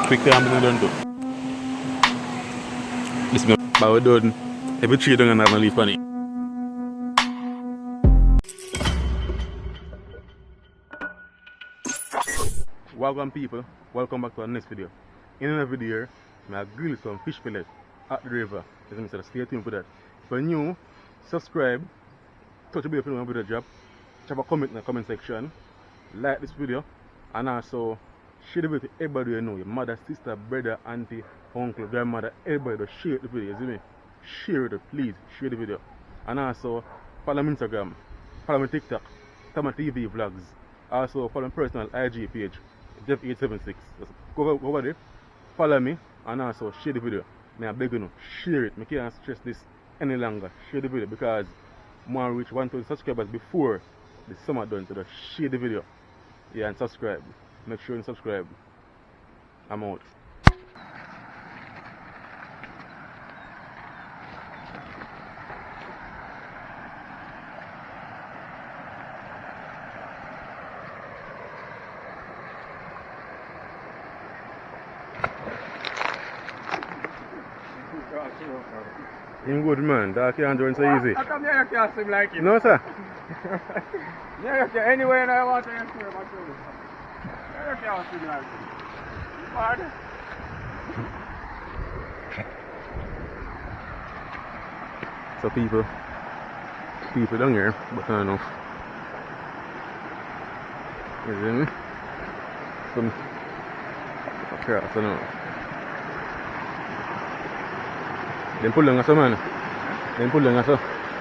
quick time and done too. This is my we're done. Every tree don't have a leaf on it. Welcome people, welcome back to our next video. In another video, I grill some fish fillets at the river. So stay tuned for that. If you're new, subscribe, touch the bell if you want to drop, drop a comment in the comment section, like this video, and also share the video to everybody you know, your mother, sister, brother, auntie, uncle, grandmother, everybody to share the video, you see me? Share it, please, share the video. And also follow me on Instagram, follow me on TikTok, Tama TV vlogs. Also follow my personal IG page, Jeff876. Just go over there, follow me, and also share the video. I beg you, share it. I can't stress this any longer. Share the video because I want to reach 1,000 subscribers before the summer done. So just share the video. Yeah, and subscribe. Make sure you subscribe. I'm out. I'm good man, that can't do it so easy. How come you can't swim like him? No sir. Yeah, you can anywhere I want to swim, I swim. You can't swim like him. Mad. So people down here, but not enough. You see me? Some across, I know. Then pull down as man. Then pull down as No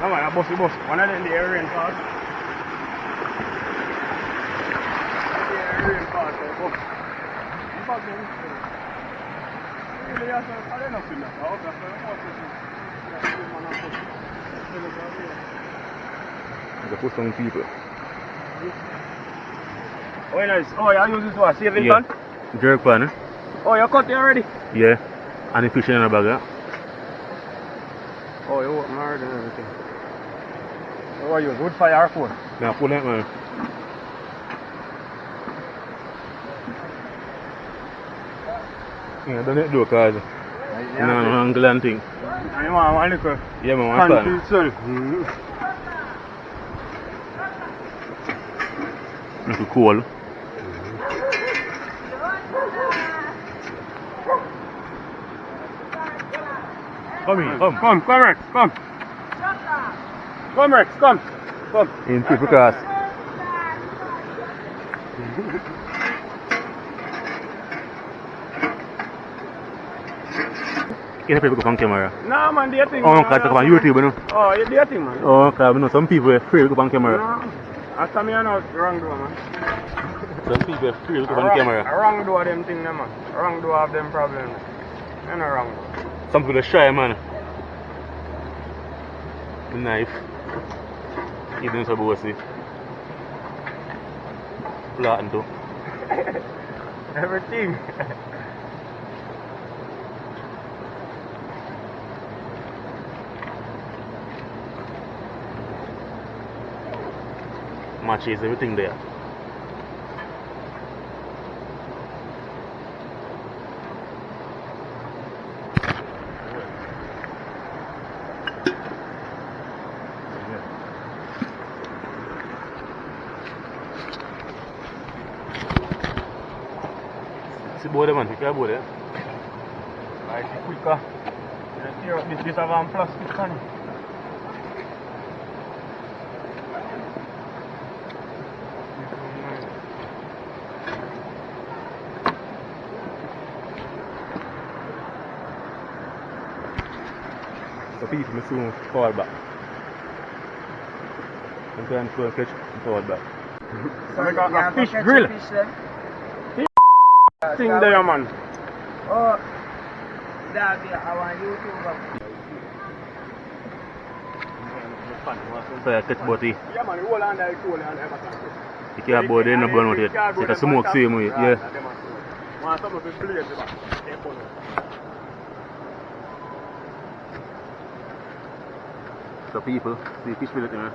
man, I bust. One of them the air rain part. The air rain part, I bust. In fact, really, I don't know swim that. I hope that's I can put some people. Oh nice. Oh, you use this one, shaving pan? Jerk pan, eh? Oh, you cut it already? Yeah. And the fish in a bag, eh? Oh, you work hard and everything. So what you use? Wood fire or phone? Now pull that man. Yeah, don't it do cause no angle and thing. And you want one little Yeah man, one pan itself. Little cool. Come here, come. Come Rex, come. Come Rex, come. In people cast. Can people go on camera? No man, dating. Oh, because they come on YouTube, you know? Oh, you're dating man. Oh, because you know some people are afraid to go on camera. No. After me, I know wrong door man. Some people are afraid to go on camera. Wrong door them thing man. Wrong door have them problems. You know wrong door. Some people are shy man. The knife. You don't supposed to see. Plantain too. Everything. Matches, everything there. See board man, you can board it. Right, it's quicker. You tear up this bit of plastic can. So people may soon fall back. Sometimes go and catch and fall back. So we got a fish grill. Thing there man. Oh, that be our YouTuber. So I catch body. Yeah man, the whole hand is cool and everything. You can't board it, no burn with it. So you can smoke same way, yeah. Want some of the blades back. So people, see fish fillet, man.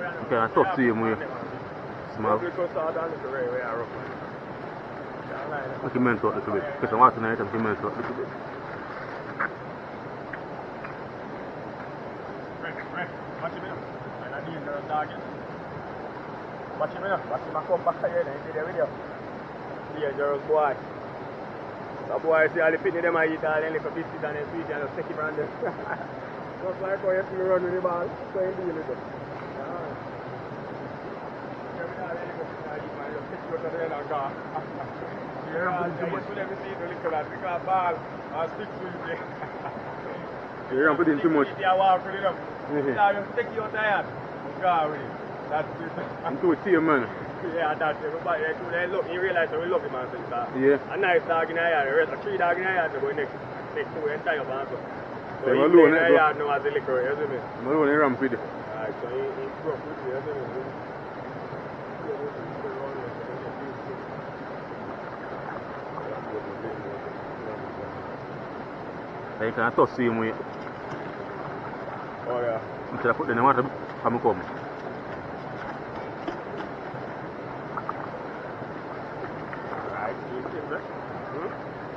Okay, I tough same way. Small. Look him melt out a little bit. Because I want to night and he melt out a little bit. Watch him up. Watch him up. Watch him come back again and see the video. Dangerous boy. The boy see all the pitney them I eat all the little biscuits and the sweet and just take it from them. Just like how you see me run with the ball. So you deal with it. You don't put in too much. Take your time. That's it. I'm too see man. Yeah, that's it. But they look, you realize that we love him, man. Yeah. A nice dog in the yard, a 3 dog in the yard, but next 2 entire man. So I'm he's alone, in the yard now as a liquor, you see me? I'm alone in ramp with it. Alright, so he's broke with you, you see me? I can toss same way. Oh yeah. Instead of put the water, I'm come. Alright, you see me?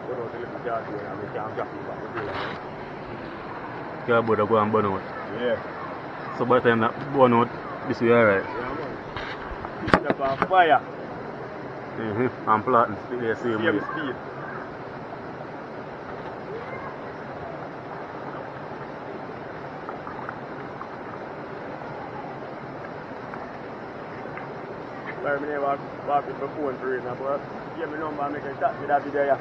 What was the little jar here? I mean, I'm just Yeah, but I go and burn out. Yeah. So by the time that burn out, this way alright. Yeah, man. Step on fire. I'm planting the same way. Speed. I never walk with my phone for it, but give me number and make a chat with that video. Yeah.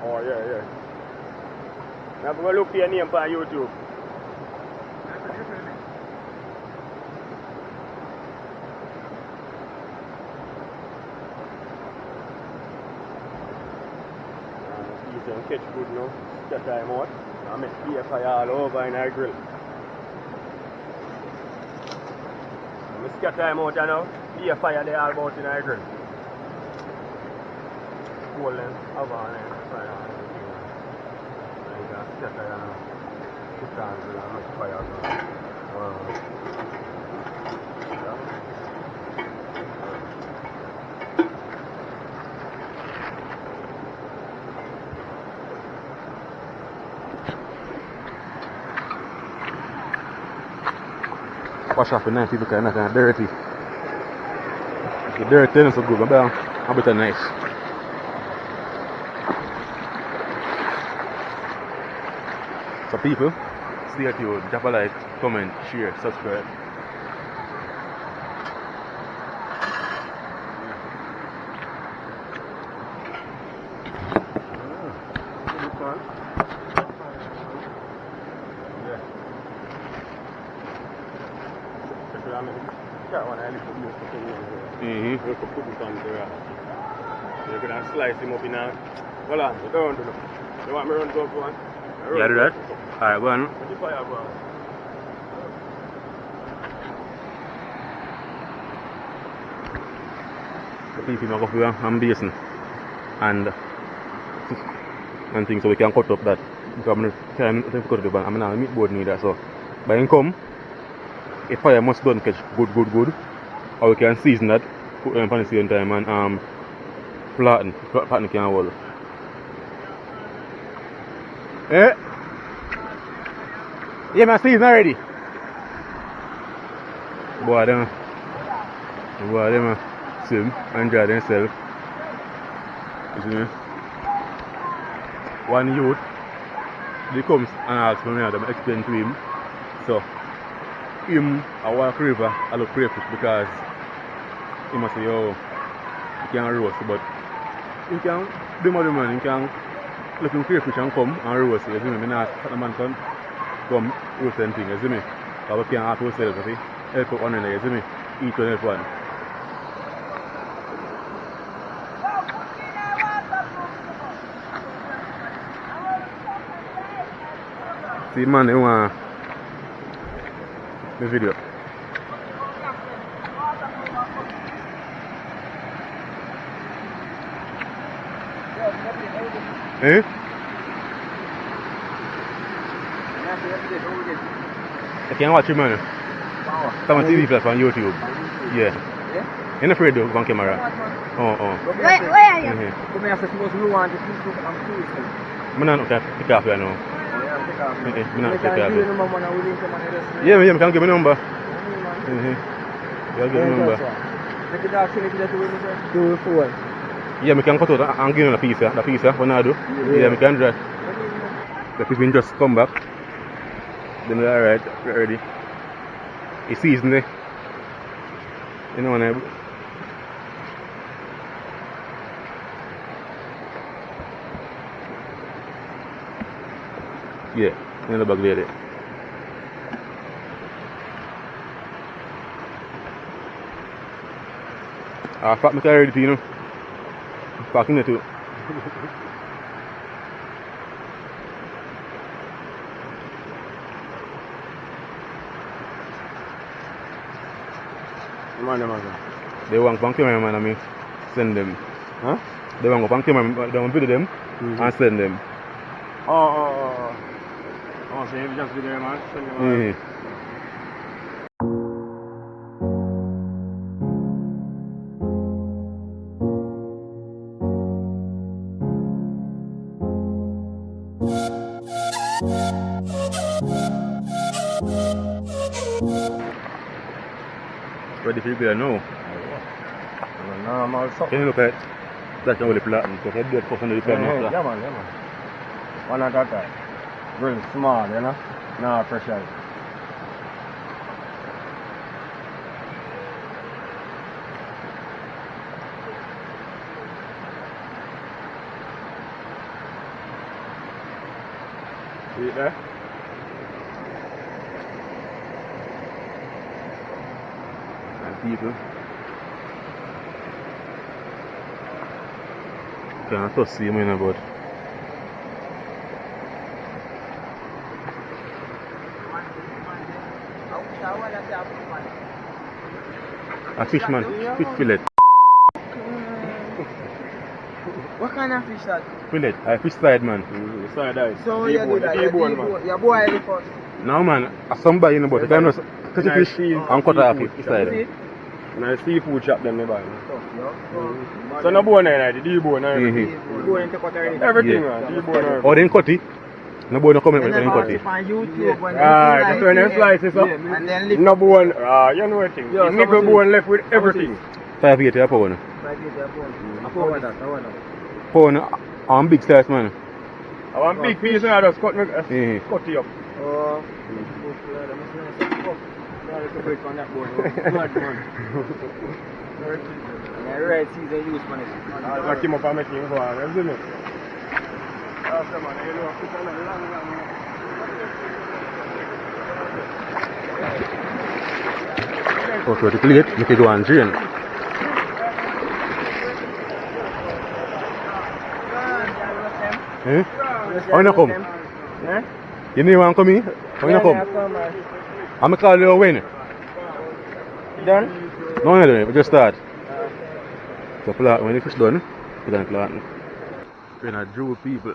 Oh, yeah. Now, I'm going to look for your name on YouTube. You can catch good now. Catch time out. I make beer fire all over in our grill. I scatter time out now. Beer fire they all about in our grill. Cold them, have on and fire on everything. And you can scatter now. Put on grill and make fire now. Wash off the knife because it's not kind of dirty. If the dirty then it's so good, but a bit nice. So people, stay tuned, drop a like, comment, share, subscribe. You can slice him up in a... Hold on, you don't do it. You want me to run to up one? Yeah, do that? Alright, go on. Put the fire go on. The people are going to go and basin and things so we can cut up that. Because I'm trying to cut it up and I'm not a meat board neither. So, by then come, if fire must done catch good. Or we can season that, put them on the same time and Plantain can hold. Eh? Yeah, my season already. Boy, them swim and dry themselves. You see me? One youth, he comes and asks me to explain to him. So, him, I walk river, I look crayfish because he must say, oh, he can't roast, but he can do more than man, he can look in crayfish and come and roast, you see me? I not the man can come roast and thing, you see me? But we can't have to ourselves, you see? Help out one another, you see me? Each one help one. See man, they want the video. Eh? I can watch him, man. Come on TV flat on YouTube. Yeah. You're not afraid though on camera. Oh. Where are you? Come here, suppose you want to see I'm cruising. I'm not going to pick up here now. I'm not pick up here. Yeah, I can give me a number. Yeah, give me a number. Yeah, I can cut out and give you a piece. The piece, what I do. Yeah, I can drive. The people just come back. Then we're alright, we're ready. It's season there. You know what I mean? Yeah, in the bag there. I pack my car ready, you know. Packing it too. They want to cameraman and me send them. Huh? They want to cameraman, they want to video them and send them. Oh, so you just video them and send them. Ready for you there now. Normal Can you look at that's only Plantain, because I did under the pen. Yeah, man. One at a time. Real small, you know? No pressure. See it there? People can't just see me in about a fishman, fish fillet. What kind of fish that? Fillet, a fish side man. Side eye. So you do that, you boil it first. No man, somebody in the boat. You can just catch a fish and cut off it side. And I seafood shop them, they buy. So no bone there, the D-bone and everything. Everything, man. D-bone. Or then cut it. No bone come in when you cut it. On YouTube when Just when you slice it up. and then lift No bone, you know what thing. Yeah, Nickel bone left with everything. 580 a pound. Pound on big size man. I want big piece and I just cut it up. Oh. On that bone. And red season use for it. I'll lock him up and make him go on, isn't it? After man, you know, put on a long. Also the plate, make it go and drain. How you come? You know want to come in? How you come? I'm going to call you when? Done? No, no, no, we just start. So when the fish done, we can plant. We're not Jew people,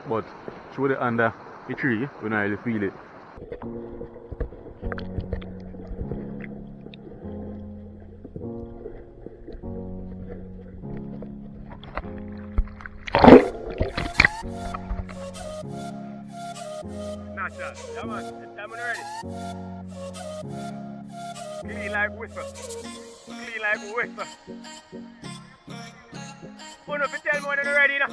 but through the under the tree, we don't really feel it. Yeah man, this time ready. Clean like whisper. Clean like whisper. Who know if you tell me when you're ready now?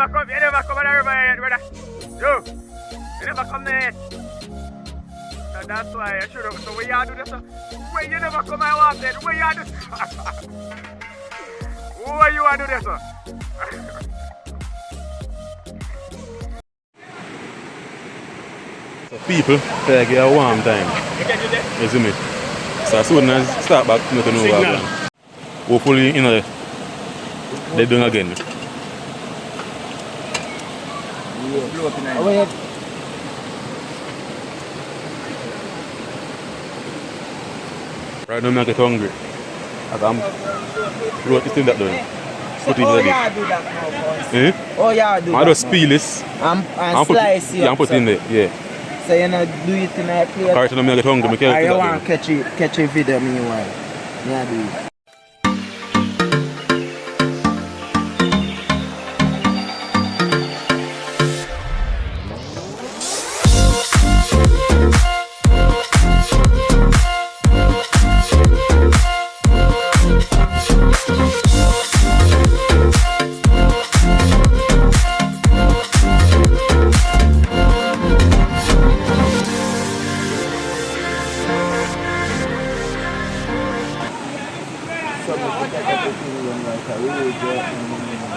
Come on, you never come on everybody yet, brother. Yo, you never come there yet. So that's why I should have. So where you do this? Where you never come and walk there? Where you do this? Where you do this? So people, they get a warm time. You see me? So as soon as start back, you know. Hopefully, you know, They're doing again. Yeah. Oh, wait. Right now I get hungry. I am wrote this thing that done. Put it in Oh, the yeah, do that now, boss. Eh? Oh, yeah, do I that just now. peel this. And And slice it yeah, up, and put it in there. Yeah. So you know, do it in a plate. Alright, so now I get hungry. I can't I do that want done. to catch a video meanwhile. Yeah, do it.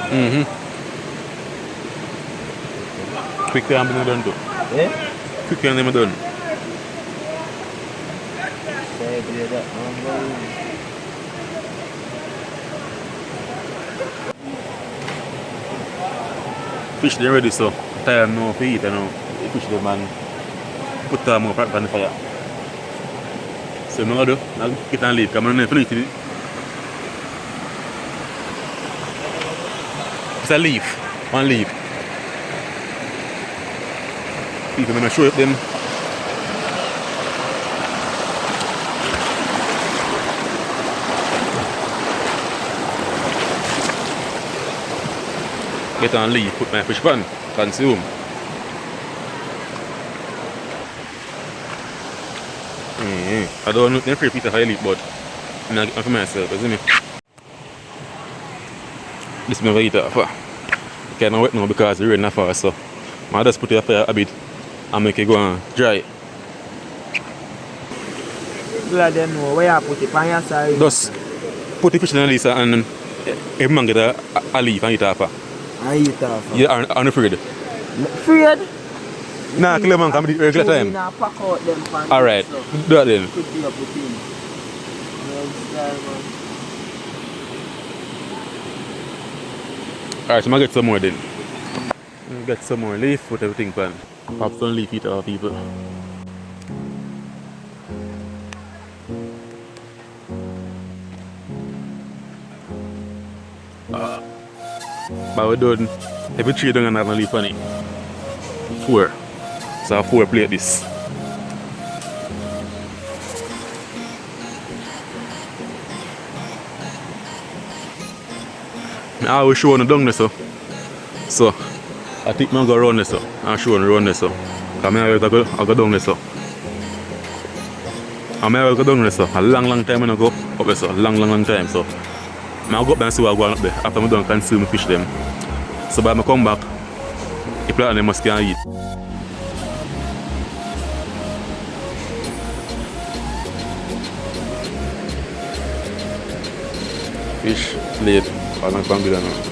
Mm-hmm. Quick time I'm done too. Eh? Quick time I'm done. Fish they ready so. Time now for eat, you know. The fish them and put them more on the fire. So I'm going to do, I'll get and leave. Come on, I'm going to eat. It's a leaf. One leaf. People I'm going to show them. Get and leave, put my fish pan, consume. I don't know free pizza how you leave, but I'm not for myself, you see me? This is my eat it. I can't wet now because the rain is fast, so I just put it up a bit and make it go and dry. Let them know where you put it on your side. Just put the fish in the list and every man get a leaf and eat it off. And eat off. Yeah, aren't afraid. Afraid? Nah, kill a man come at regular time. Pack out them pants. Alright, do that then. Could be up with him. No style, man. Alright, so I'm gonna get some more then. Get some more leaf, put everything pan. Pop some leaf, eat all people. But we're done. Every tree don't have a leaf on it. 4. So 4 plate this. I will show on the down there so. So I think I'm going to run this so. I'm showing run this so. Because I go down there so. I go down there so. A long time I go up there so. Long time so. I go up there and see what I'm going up there. After I'm done consume fish them. So by I come back, the plant them must can eat. Fish plate. I'm not going to do that now.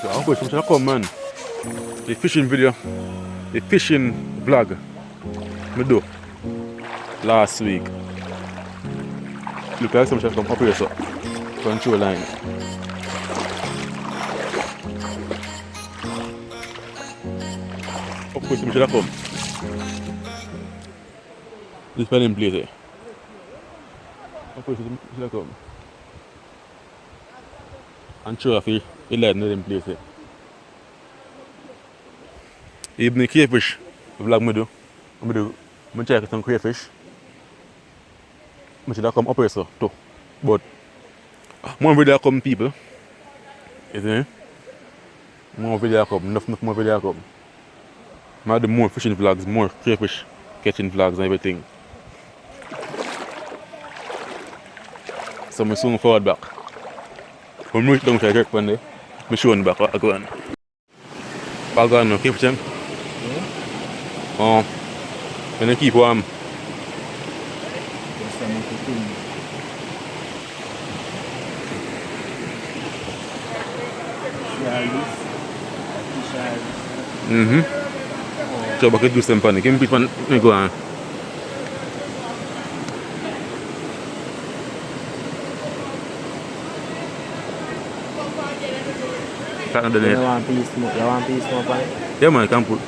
I'll put some come man. The fishing video, the fishing vlog I do last week. Look like some chef come up here so. Control line. Of course some should come. This pen in place there. Of course some should come. And sure if you let them in place there. Even the crayfish vlog I do check some crayfish. I should come up here so too. But more video come people. You see? More video come, enough more video come. I do more fishing vlogs, more crayfish catching vlogs and everything. So I soon forward back. When I reach down to the jerk one day, I show you back what I go on. I go on now, keep it in. When I keep warm. this. Fish oil. Mm-hmm. So I could do some pan. Give me a piece pan. Let me go on. Cut under You there. want piece more? You want piece more pan? Yeah man, I can put.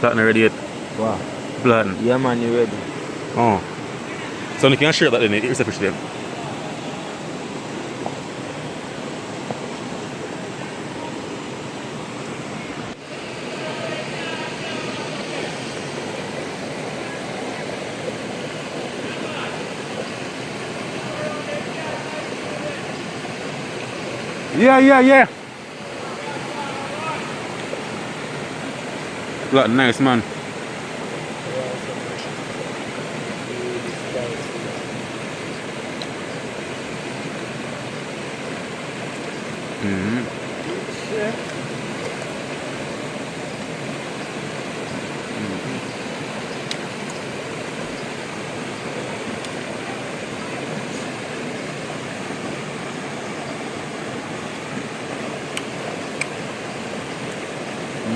That not ready yet. Wow. Plantain. Yeah man, you ready? Oh. So you can share that in it. It's a fish then. Yeah. Look, nice man.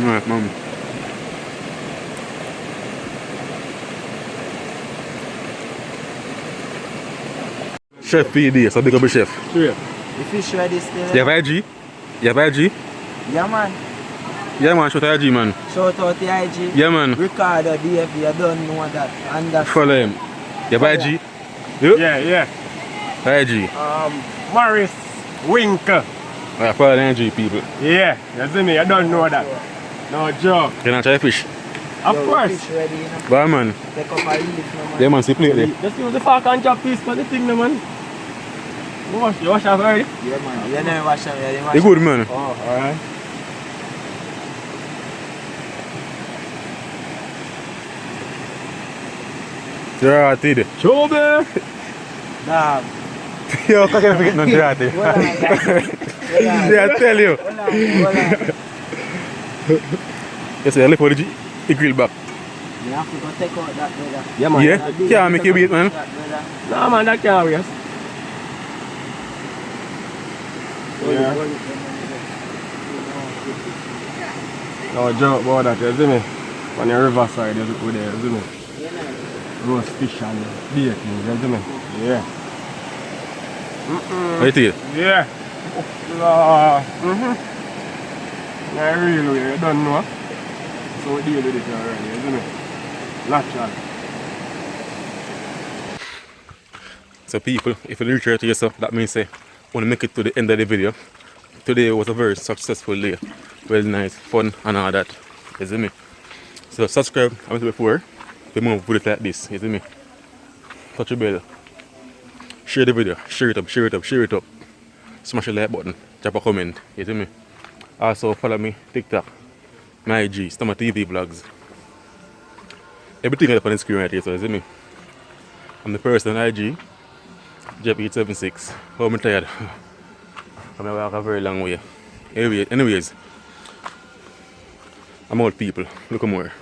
Nice man. Chef PD, so big up your chef. Sure. The fish ready still? You have IG? You have IG? Yeah man. Yeah man, shout out IG man. Shout out the IG. Yeah man. Ricardo DF, you don't know that. And that's Follow him. You have IG? You? Yeah. IG. Morris Winker. Alright, follow the IG people. Yeah, you see me, I don't know that. No joke. Can I try fish? Of Yo, course. fish ready, you know. Bye man. Take up a leaf, no man. Yeah man, see plate there. Just use the fork and chop piece for the thing, no, man. You wash off already? Yeah man, you never wash them, you didn't wash You good man? Oh, alright. Dirty there. Show me! Dog. Yo, how can I forget no dirty? Hold on, Yeah, I tell you. hold on. Yes, I left for the grill back. You have to go take out that brother. Yeah, man. Yeah? Can't make you wait man. That brother. No, man, that can't wait. Yeah. No joke about that, you see me? On the riverside, you go there, you see me? Roast fish and bacon, you see me? Yeah. How you feel? Yeah. Yeah, really, you don't know. So we deal with it already, you see me? Natural. So people, if you reach out to yourself, that means say, want to make it to the end of the video. Today was a very successful day. Well nice, fun and all that. You see me? So subscribe, I went before. We move videos like this, you see me? Touch the bell. Share the video, share it up. Smash the like button, drop a comment, you see me? Also follow me TikTok, my IG, Stomach TV vlogs. Everything is up on the screen right here, so you see me? I'm the person on IG, Jeff876. Oh, I'm tired. I'm gonna walk a very long way. Anyways, I'm old people. Look more.